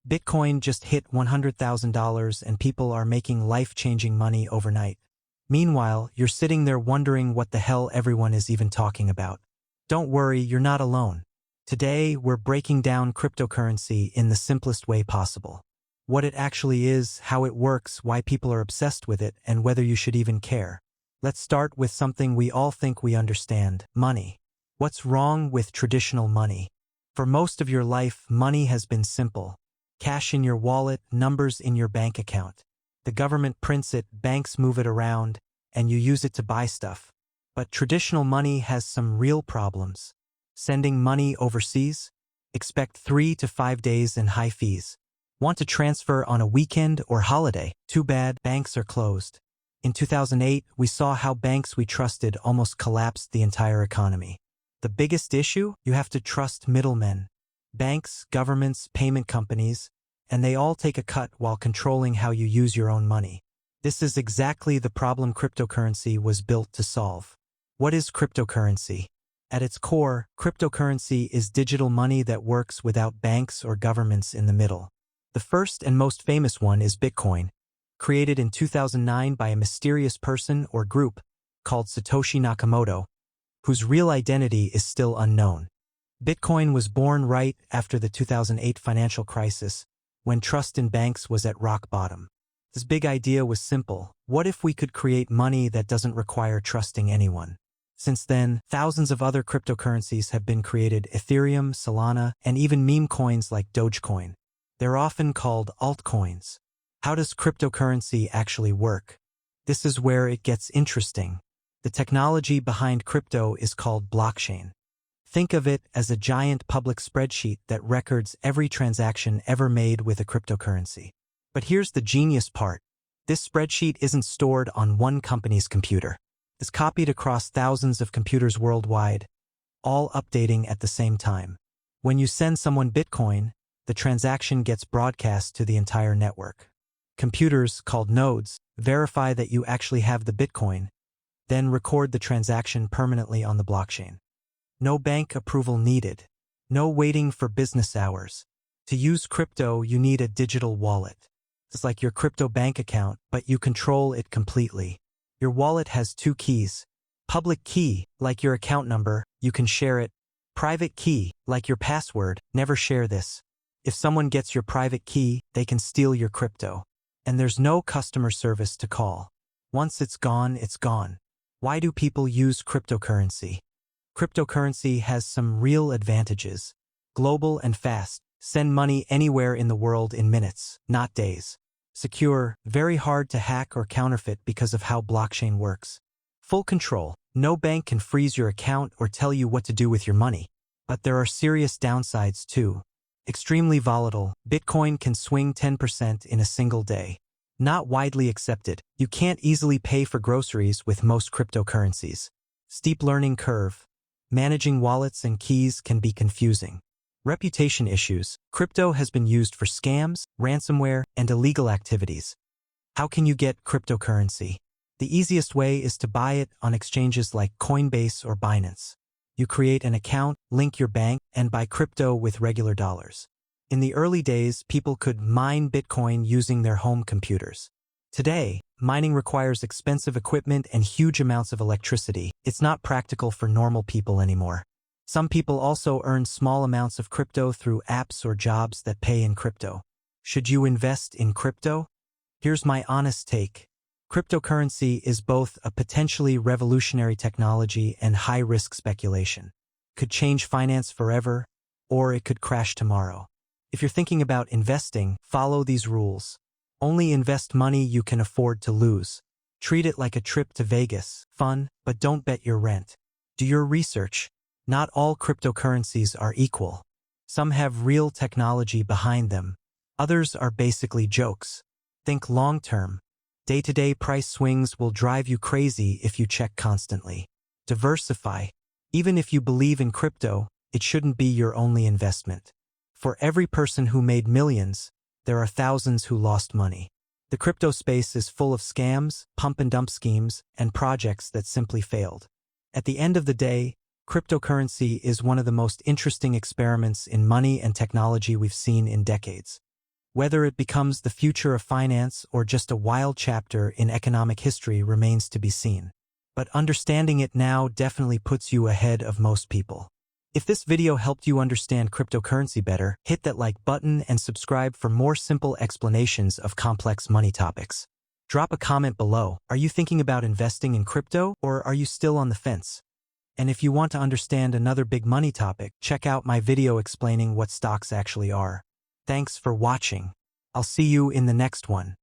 Bitcoin just hit $100,000 and people are making life-changing money overnight. Meanwhile, you're sitting there wondering what the hell everyone is even talking about. Don't worry, you're not alone. Today, we're breaking down cryptocurrency in the simplest way possible. What it actually is, how it works, why people are obsessed with it, and whether you should even care. Let's start with something we all think we understand: money. What's wrong with traditional money? For most of your life, money has been simple. Cash in your wallet, numbers in your bank account. The government prints it, banks move it around, and you use it to buy stuff. But traditional money has some real problems. Sending money overseas? Expect 3 to 5 days and high fees. Want to transfer on a weekend or holiday? Too bad, banks are closed. In 2008, we saw how banks we trusted almost collapsed the entire economy. The biggest issue? You have to trust middlemen. Banks, governments, payment companies, and they all take a cut while controlling how you use your own money. This is exactly the problem cryptocurrency was built to solve. What is cryptocurrency? At its core, cryptocurrency is digital money that works without banks or governments in the middle. The first and most famous one is Bitcoin, created in 2009 by a mysterious person or group called Satoshi Nakamoto, whose real identity is still unknown. Bitcoin was born right after the 2008 financial crisis, when trust in banks was at rock bottom. This big idea was simple: what if we could create money that doesn't require trusting anyone? Since then, thousands of other cryptocurrencies have been created: Ethereum, Solana, and even meme coins like Dogecoin. They're often called altcoins. How does cryptocurrency actually work? This is where it gets interesting. The technology behind crypto is called blockchain. Think of it as a giant public spreadsheet that records every transaction ever made with a cryptocurrency. But here's the genius part. This spreadsheet isn't stored on one company's computer. It's copied across thousands of computers worldwide, all updating at the same time. When you send someone Bitcoin, the transaction gets broadcast to the entire network. Computers, called nodes, verify that you actually have the Bitcoin, then record the transaction permanently on the blockchain. No bank approval needed. No waiting for business hours. To use crypto, you need a digital wallet. It's like your crypto bank account, but you control it completely. Your wallet has 2 keys. Public key, like your account number, you can share it. Private key, like your password, never share this. If someone gets your private key, they can steal your crypto. And there's no customer service to call. Once it's gone, it's gone. Why do people use cryptocurrency? Cryptocurrency has some real advantages. Global and fast. Send money anywhere in the world in minutes, not days. Secure, very hard to hack or counterfeit because of how blockchain works. Full control. No bank can freeze your account or tell you what to do with your money. But there are serious downsides too. Extremely volatile. Bitcoin can swing 10% in a single day. Not widely accepted. You can't easily pay for groceries with most cryptocurrencies. Steep learning curve. Managing wallets and keys can be confusing. Reputation issues. Crypto has been used for scams, ransomware, and illegal activities. How can you get cryptocurrency? The easiest way is to buy it on exchanges like Coinbase or Binance. You create an account, link your bank, and buy crypto with regular dollars. In the early days, people could mine Bitcoin using their home computers. Today, mining requires expensive equipment and huge amounts of electricity. It's not practical for normal people anymore. Some people also earn small amounts of crypto through apps or jobs that pay in crypto. Should you invest in crypto? Here's my honest take. Cryptocurrency is both a potentially revolutionary technology and high-risk speculation. Could change finance forever, or it could crash tomorrow. If you're thinking about investing, follow these rules. Only invest money you can afford to lose. Treat it like a trip to Vegas. Fun, but don't bet your rent. Do your research. Not all cryptocurrencies are equal. Some have real technology behind them. Others are basically jokes. Think long-term. Day-to-day price swings will drive you crazy if you check constantly. Diversify. Even if you believe in crypto, it shouldn't be your only investment. For every person who made millions, there are thousands who lost money. The crypto space is full of scams, pump-and-dump schemes, and projects that simply failed. At the end of the day, cryptocurrency is one of the most interesting experiments in money and technology we've seen in decades. Whether it becomes the future of finance or just a wild chapter in economic history remains to be seen. But understanding it now definitely puts you ahead of most people. If this video helped you understand cryptocurrency better, hit that like button and subscribe for more simple explanations of complex money topics. Drop a comment below. Are you thinking about investing in crypto, or are you still on the fence? And if you want to understand another big money topic, check out my video explaining what stocks actually are. Thanks for watching. I'll see you in the next one.